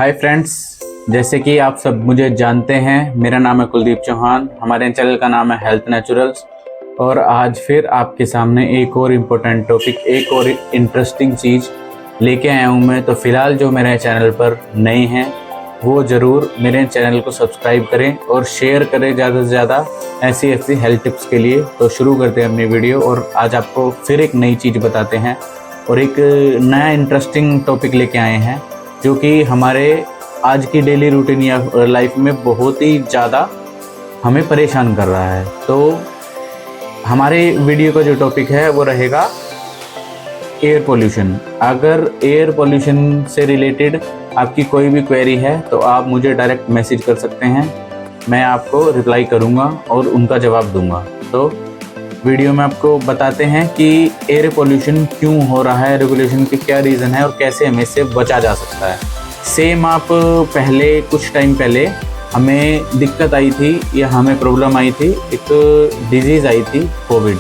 Hi friends, जैसे कि आप सब मुझे जानते हैं, मेरा नाम है कुलदीप चौहान। हमारे चैनल का नाम है हेल्थ नेचुरल्स। और आज फिर आपके सामने एक और इम्पोर्टेंट टॉपिक, एक और इंटरेस्टिंग चीज़ लेके आया हूँ मैं। तो फिलहाल जो मेरे चैनल पर नए हैं वो ज़रूर मेरे चैनल को सब्सक्राइब करें और शेयर करें ज़्यादा से ज़्यादा ऐसी हेल्थ टिप्स के लिए। तो शुरू करते हैं अपनी वीडियो, और आज आपको फिर एक नई चीज़ बताते हैं और एक नया इंटरेस्टिंग टॉपिक लेके आए हैं जो कि हमारे आज की डेली रूटीन या लाइफ में बहुत ही ज़्यादा हमें परेशान कर रहा है। तो हमारे वीडियो का जो टॉपिक है वो रहेगा एयर पोल्यूशन। अगर एयर पोल्यूशन से रिलेटेड आपकी कोई भी क्वेरी है तो आप मुझे डायरेक्ट मैसेज कर सकते हैं, मैं आपको रिप्लाई करूंगा और उनका जवाब दूंगा। तो वीडियो में आपको बताते हैं कि एयर पोल्यूशन क्यों हो रहा है, एयर पोल्यूशन के क्या रीज़न है और कैसे हमें इससे बचा जा सकता है। सेम आप पहले कुछ टाइम पहले हमें दिक्कत आई थी या हमें प्रॉब्लम आई थी, एक डिजीज़ आई थी कोविड।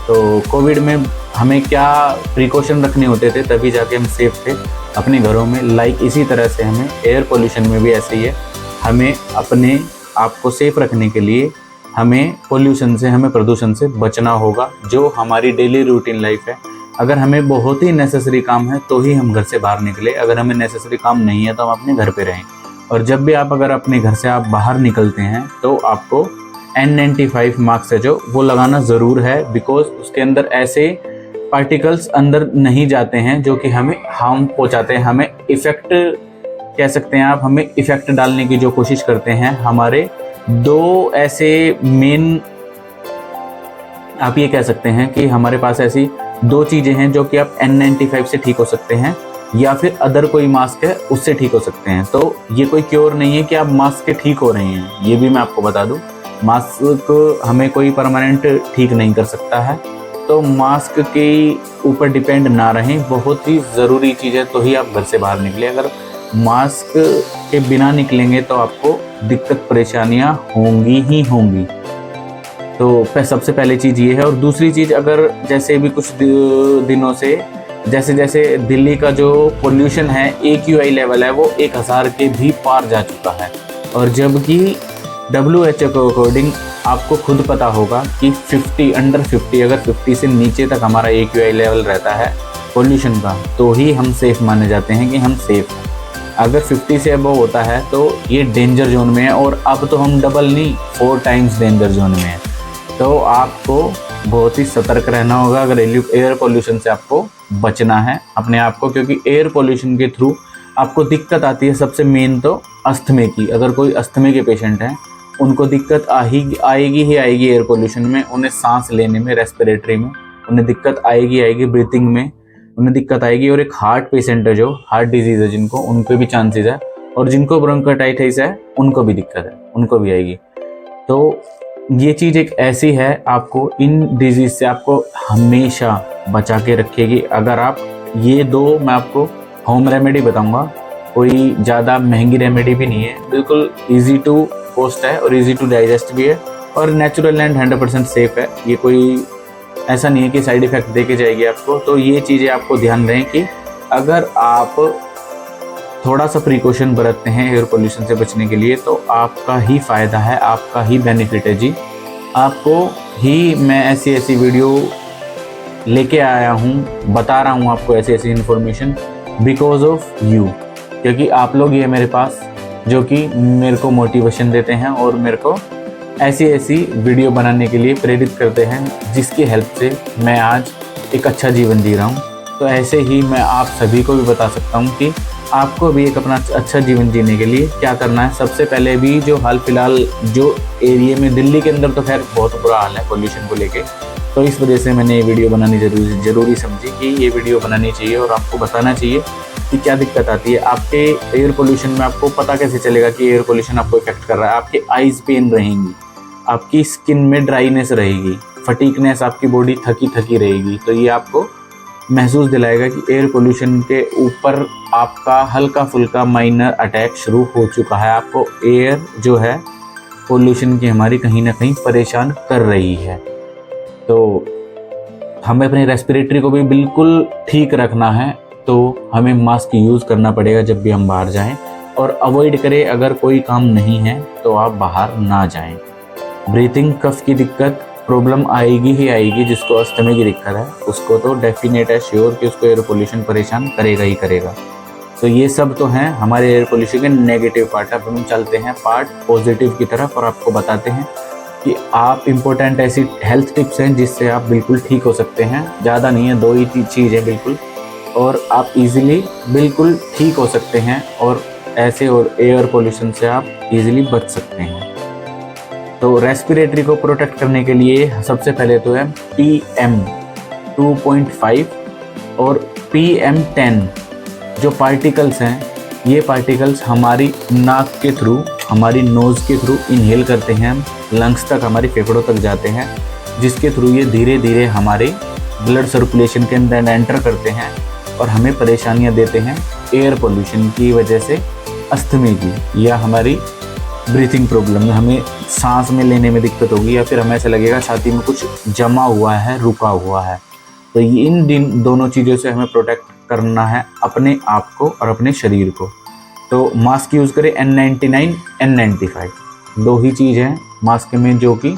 तो कोविड में हमें क्या प्रिकॉशन रखने होते थे तभी जाके हम सेफ थे अपने घरों में। लाइक इसी तरह से हमें एयर पोल्यूशन में भी ऐसे ही है। हमें अपने आप को सेफ रखने के लिए हमें पोल्यूशन से, हमें प्रदूषण से बचना होगा, जो हमारी डेली रूटीन लाइफ है। अगर हमें बहुत ही नेसेसरी काम है तो ही हम घर से बाहर निकले, अगर हमें नेसेसरी काम नहीं है तो हम अपने घर पे रहें। और जब भी आप अगर अपने घर से आप बाहर निकलते हैं तो आपको N95 मास्क है जो वो लगाना ज़रूर है, बिकॉज उसके अंदर ऐसे पार्टिकल्स अंदर नहीं जाते हैं जो कि हमें हार्म पहुंचाते हैं, हमें इफ़ेक्ट कह सकते हैं आप, हमें इफ़ेक्ट डालने की जो कोशिश करते हैं। हमारे दो ऐसे मेन आप ये कह सकते हैं कि हमारे पास ऐसी दो चीज़ें हैं जो कि आप N95 से ठीक हो सकते हैं या फिर अदर कोई मास्क है उससे ठीक हो सकते हैं। तो ये कोई क्योर नहीं है कि आप मास्क के ठीक हो रहे हैं, ये भी मैं आपको बता दूं। मास्क हमें कोई परमानेंट ठीक नहीं कर सकता है, तो मास्क के ऊपर डिपेंड ना रहें। बहुत ही ज़रूरी चीज़ है तो ही आप घर से बाहर निकले। अगर मास्क के बिना निकलेंगे तो आपको दिक्कत परेशानियां होंगी ही होंगी। तो सबसे पहले चीज़ ये है। और दूसरी चीज़, अगर जैसे भी कुछ दिनों से जैसे जैसे दिल्ली का जो पोल्यूशन है, AQI लेवल है वो 1000 के भी पार जा चुका है। और जबकि WHO के अकॉर्डिंग आपको खुद पता होगा कि 50 अंडर 50, अगर 50 से नीचे तक हमारा AQI लेवल रहता है पोल्यूशन का तो ही हम सेफ़ माने जाते हैं कि हम सेफ़ हैं। अगर 50 से अबव होता है तो ये डेंजर जोन में है, और अब तो हम डबल नहीं 4 टाइम्स डेंजर जोन में है। तो आपको बहुत ही सतर्क रहना होगा अगर एयर पोल्यूशन से आपको बचना है अपने आप को, क्योंकि एयर पोल्यूशन के थ्रू आपको दिक्कत आती है सबसे मेन तो अस्थमे की। अगर कोई अस्थमे के पेशेंट हैं उनको दिक्कत आएगी ही आएगी एयर पोल्यूशन में। उन्हें सांस लेने में, रेस्पिरेटरी में उन्हें दिक्कत आएगी, ब्रीथिंग में उन्हें दिक्कत आएगी। और एक हार्ट पेशेंट है जो हार्ट डिजीज़ है जिनको, उनको भी चांसेस है, और जिनको ब्रोंकाइटिस है उनको भी दिक्कत है, उनको भी आएगी। तो ये चीज़ एक ऐसी है, आपको इन डिजीज़ से आपको हमेशा बचा के रखेगी। अगर आप ये दो, मैं आपको होम रेमेडी बताऊंगा, कोई ज़्यादा महंगी रेमेडी भी नहीं है, बिल्कुल इजी टू कॉस्ट है और इजी टू डाइजेस्ट भी है और नेचुरल एंड 100% सेफ है। ये कोई ऐसा नहीं है कि साइड इफ़ेक्ट दे के जाएगी आपको। तो ये चीज़ें आपको ध्यान रहे कि अगर आप थोड़ा सा प्रिकॉशन बरतते हैं एयर पोल्यूशन से बचने के लिए तो आपका ही फ़ायदा है, आपका ही बेनिफिट है जी। आपको ही मैं ऐसी वीडियो लेके आया हूँ, बता रहा हूँ आपको ऐसी इन्फॉर्मेशन बिकॉज ऑफ यू, क्योंकि आप लोग ये मेरे पास जो कि मेरे को मोटिवेशन देते हैं और मेरे को ऐसी वीडियो बनाने के लिए प्रेरित करते हैं, जिसकी हेल्प से मैं आज एक अच्छा जीवन जी रहा हूँ। तो ऐसे ही मैं आप सभी को भी बता सकता हूँ कि आपको भी एक अपना अच्छा जीवन जीने के लिए क्या करना है। सबसे पहले भी जो हाल फिलहाल जो एरिया में, दिल्ली के अंदर तो खैर बहुत बुरा हाल है पोल्यूशन को लेके, तो इस वजह से मैंने ये वीडियो बनानी ज़रूरी समझी कि ये वीडियो बनानी चाहिए और आपको बताना चाहिए कि क्या दिक्कत आती है आपके एयर पोल्यूशन में। आपको पता कैसे चलेगा कि एयर पोल्यूशन आपको इफेक्ट कर रहा है? आपके आइज़ पेन रहेंगी, आपकी स्किन में ड्राइनेस रहेगी, फटीकनेस, आपकी बॉडी थकी थकी रहेगी। तो ये आपको महसूस दिलाएगा कि एयर पोल्यूशन के ऊपर आपका हल्का फुल्का माइनर अटैक शुरू हो चुका है। आपको एयर जो है पोल्यूशन की हमारी कहीं ना कहीं परेशान कर रही है। तो हमें अपनी रेस्पिरेटरी को भी बिल्कुल ठीक रखना है, तो हमें मास्क यूज़ करना पड़ेगा जब भी हम बाहर जाएं। और अवॉइड करें, अगर कोई काम नहीं है तो आप बाहर ना जाएं। ब्रीथिंग कफ की दिक्कत प्रॉब्लम आएगी ही आएगी, जिसको अस्थमे की दिक्कत है उसको तो डेफिनेट है श्योर कि उसको एयर पोल्यूशन परेशान करेगा ही करेगा। तो ये सब तो हैं हमारे एयर पोल्यूशन के नेगेटिव पार्ट। अब हम चलते हैं पार्ट पॉजिटिव की तरफ और आपको बताते हैं कि आप इम्पोर्टेंट ऐसी हेल्थ टिप्स हैं जिससे आप बिल्कुल ठीक हो सकते हैं। ज़्यादा नहीं है, 2 ही चीज़ है बिल्कुल, और आप इजीली बिल्कुल ठीक हो सकते हैं और ऐसे और एयर पोल्यूशन से आप इजीली बच सकते हैं। तो रेस्पिरेटरी को प्रोटेक्ट करने के लिए सबसे पहले तो है PM 2.5 और PM 10 जो पार्टिकल्स हैं, ये पार्टिकल्स हमारी नाक के थ्रू, हमारी नोज़ के थ्रू इनहेल करते हैं, लंग्स तक, हमारी फेफड़ों तक जाते हैं, जिसके थ्रू ये धीरे धीरे हमारे ब्लड सर्कुलेशन के अंदर एंटर करते हैं और हमें परेशानियां देते हैं एयर पोल्यूशन की वजह से, अस्थमे की या हमारी ब्रीथिंग प्रॉब्लम, हमें सांस में लेने में दिक्कत होगी या फिर हमें ऐसा लगेगा छाती में कुछ जमा हुआ है, रुका हुआ है। तो इन दोनों चीज़ों से हमें प्रोटेक्ट करना है अपने आप को और अपने शरीर को। तो मास्क यूज़ करें N99 N95, 2 ही चीज़ हैं मास्क में, जो कि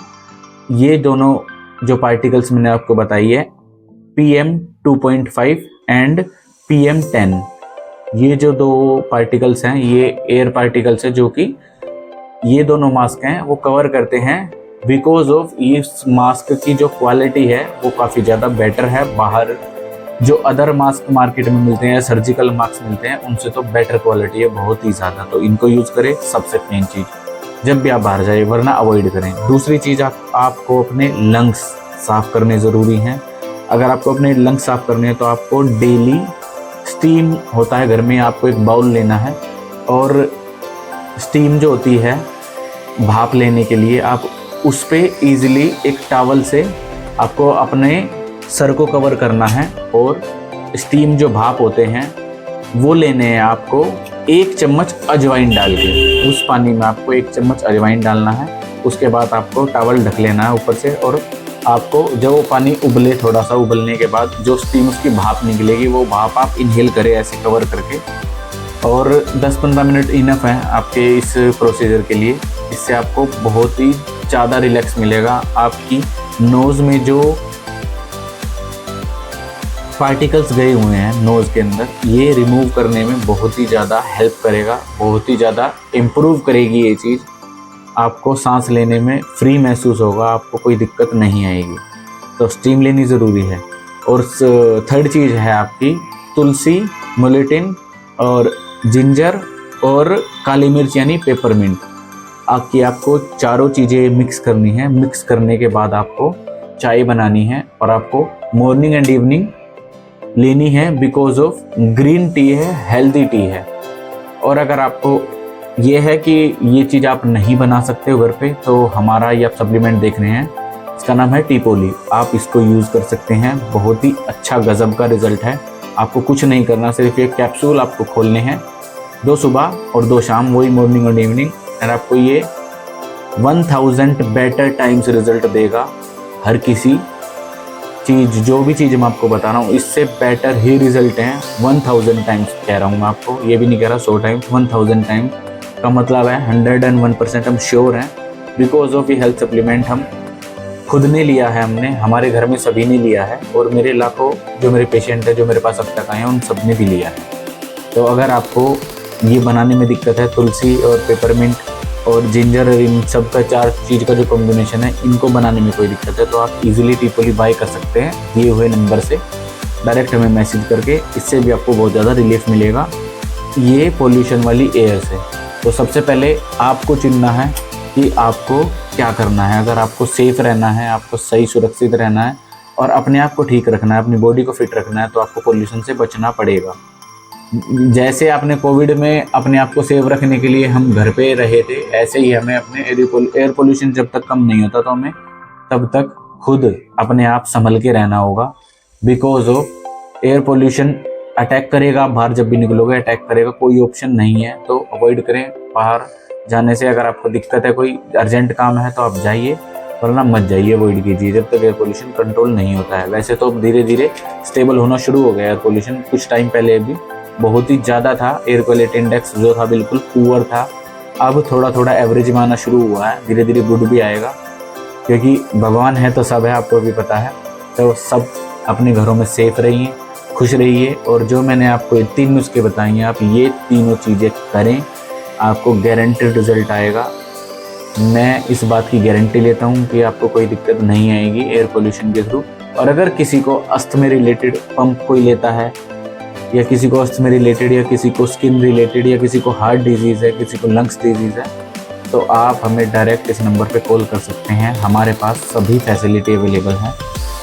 ये दोनों जो पार्टिकल्स मैंने आपको बताई है PM 2.5 एंड PM 10, ये जो 2 पार्टिकल्स हैं ये एयर पार्टिकल्स हैं, जो कि ये दोनों मास्क हैं वो कवर करते हैं। बिकॉज ऑफ इस मास्क की जो क्वालिटी है वो काफ़ी ज़्यादा बेटर है, बाहर जो अदर मास्क मार्केट में मिलते हैं, सर्जिकल मास्क मिलते हैं, उनसे तो बेटर क्वालिटी है बहुत ही ज़्यादा। तो इनको यूज़ करें सबसे मेन चीज़ जब भी आप बाहर जाए, वरना अवॉइड करें। दूसरी चीज़ आपको अपने लंग्स साफ़ करने ज़रूरी हैं। अगर आपको अपने लंग्स साफ़ करने हैं तो आपको डेली स्टीम होता है घर में, आपको एक बाउल लेना है और स्टीम जो होती है भाप लेने के लिए, आप उस पर ईज़िली एक टॉवल से आपको अपने सर को कवर करना है और स्टीम जो भाप होते हैं वो लेने हैं आपको 1 चम्मच अजवाइन डाल के। उस पानी में आपको 1 चम्मच अजवाइन डालना है, उसके बाद आपको टॉवल ढक लेना है ऊपर से, और आपको जब वो पानी उबले, थोड़ा सा उबलने के बाद जो स्टीम उसकी भाप निकलेगी वो भाप आप इनहेल करें ऐसे कवर करके, और 10-15 मिनट इनफ है आपके इस प्रोसीजर के लिए। इससे आपको बहुत ही ज़्यादा रिलैक्स मिलेगा। आपकी नोज़ में जो पार्टिकल्स गए हुए हैं नोज़ के अंदर, ये रिमूव करने में बहुत ही ज़्यादा हेल्प करेगा, बहुत ही ज़्यादा इम्प्रूव करेगी ये चीज़। आपको सांस लेने में फ्री महसूस होगा, आपको कोई दिक्कत नहीं आएगी। तो स्टीम लेनी ज़रूरी है। और थर्ड चीज़ है आपकी तुलसी, मुलेटिन और जिंजर और काली मिर्च यानी पेपरमिंट। आपको चारों चीज़ें मिक्स करनी है। मिक्स करने के बाद आपको चाय बनानी है और आपको मॉर्निंग एंड इवनिंग लेनी है, बिकॉज ऑफ ग्रीन टी है, हेल्दी टी है। और अगर आपको ये है कि ये चीज़ आप नहीं बना सकते हो घर पे, तो हमारा ये आप सप्लीमेंट देख रहे हैं, इसका नाम है टीपोली। आप इसको यूज़ कर सकते हैं, बहुत ही अच्छा गजब का रिजल्ट है। आपको कुछ नहीं करना, सिर्फ एक कैप्सूल आपको खोलने हैं, 2 सुबह और 2 शाम, वही मॉर्निंग और इवनिंग, और आपको ये 1000 बेटर टाइम्स रिजल्ट देगा। हर किसी चीज़, जो भी चीज़ मैं आपको बता रहा हूँ, इससे बेटर ही रिजल्ट हैं। 1000 टाइम्स कह रहा हूँ मैं आपको, ये भी नहीं कह रहा 100 टाइम्स, 1000 टाइम्स का मतलब है 101% हम श्योर हैं। बिकॉज ऑफ ये हेल्थ सप्लीमेंट हम खुद ने लिया है, हमने, हमारे घर में सभी ने लिया है, और मेरे लाखों जो मेरे पेशेंट हैं जो मेरे पास अब तक आए हैं उन सब ने भी लिया है। तो अगर आपको ये बनाने में दिक्कत है, तुलसी और पेपरमिंट और जिंजर, इन सब का 4 चीज़ का जो कॉम्बिनेशन है, इनको बनाने में कोई दिक्कत है, तो आप इजीली टीपोली बाय कर सकते हैं दिए हुए नंबर से, डायरेक्ट हमें मैसेज करके। इससे भी आपको बहुत ज़्यादा रिलीफ मिलेगा ये पोल्यूशन वाली एयर से। तो सबसे पहले आपको चुनना है कि आपको क्या करना है। अगर आपको सेफ़ रहना है, आपको सही सुरक्षित रहना है और अपने आप को ठीक रखना है, अपनी बॉडी को फिट रखना है, तो आपको पोल्यूशन से बचना पड़ेगा। जैसे आपने कोविड में अपने आप को सेव रखने के लिए हम घर पे रहे थे, ऐसे ही हमें अपने एयर पोल्यूशन जब तक कम नहीं होता तो हमें तब तक खुद अपने आप संभल के रहना होगा। Because of air pollution attack करेगा, आप बाहर जब भी निकलोगे अटैक करेगा, कोई ऑप्शन नहीं है। तो अवॉइड करें बाहर जाने से। अगर आपको दिक्कत है, कोई अर्जेंट काम है तो आप जाइए, वरना मत जाइए, अवॉइड कीजिए जब तक एयर पोल्यूशन कंट्रोल नहीं होता है। वैसे तो धीरे धीरे स्टेबल होना शुरू हो गया एयर पोल्यूशन, कुछ टाइम पहले भी बहुत ही ज़्यादा था, एयर क्वालिटी इंडेक्स जो था बिल्कुल पुअर था। अब थोड़ा थोड़ा एवरेज में आना शुरू हुआ है, धीरे धीरे गुड भी आएगा, क्योंकि भगवान है तो सब है, आपको भी पता है। तो सब अपने घरों में सेफ रहिए, खुश रहिए, और जो मैंने आपको ये 3 नुस्खे बताए हैं, आप ये तीनों चीज़ें करें, आपको गारंटेड रिजल्ट आएगा। मैं इस बात की गारंटी लेता हूँ कि आपको कोई दिक्कत नहीं आएगी एयर पोल्यूशन के थ्रू। और अगर किसी को अस्थमा रिलेटेड पंप कोई लेता है, या किसी को अस्थमा रिलेटेड, या किसी को स्किन रिलेटेड, या किसी को हार्ट डिजीज़ है, किसी को लंग्स डिजीज़ है, तो आप हमें डायरेक्ट इस नंबर पे कॉल कर सकते हैं। हमारे पास सभी फैसिलिटी अवेलेबल हैं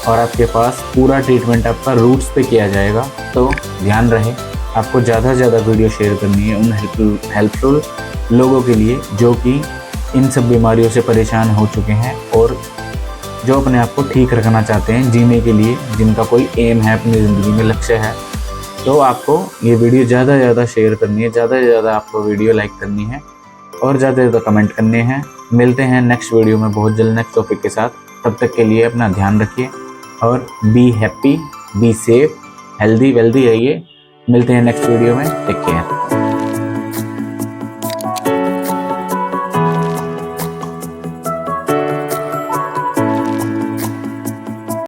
और आपके पास पूरा ट्रीटमेंट आपका रूट्स पे किया जाएगा। तो ध्यान रहे, आपको ज़्यादा से ज़्यादा वीडियो शेयर करनी है उन हेल्पफुल लोगों के लिए जो कि इन सब बीमारियों से परेशान हो चुके हैं और जो अपने आप को ठीक रखना चाहते हैं जीने के लिए, जिनका कोई एम है अपनी ज़िंदगी में, लक्ष्य है। तो आपको ये वीडियो ज़्यादा से ज़्यादा शेयर करनी है, ज़्यादा से ज़्यादा आपको वीडियो लाइक करनी है और ज़्यादा से ज़्यादा कमेंट करने हैं। मिलते हैं नेक्स्ट वीडियो में बहुत जल्द नेक्स्ट टॉपिक के साथ। तब तक के लिए अपना ध्यान रखिए और be happy, be safe, healthy wealthy रहिए। मिलते हैं नेक्स्ट वीडियो में, टेक केयर।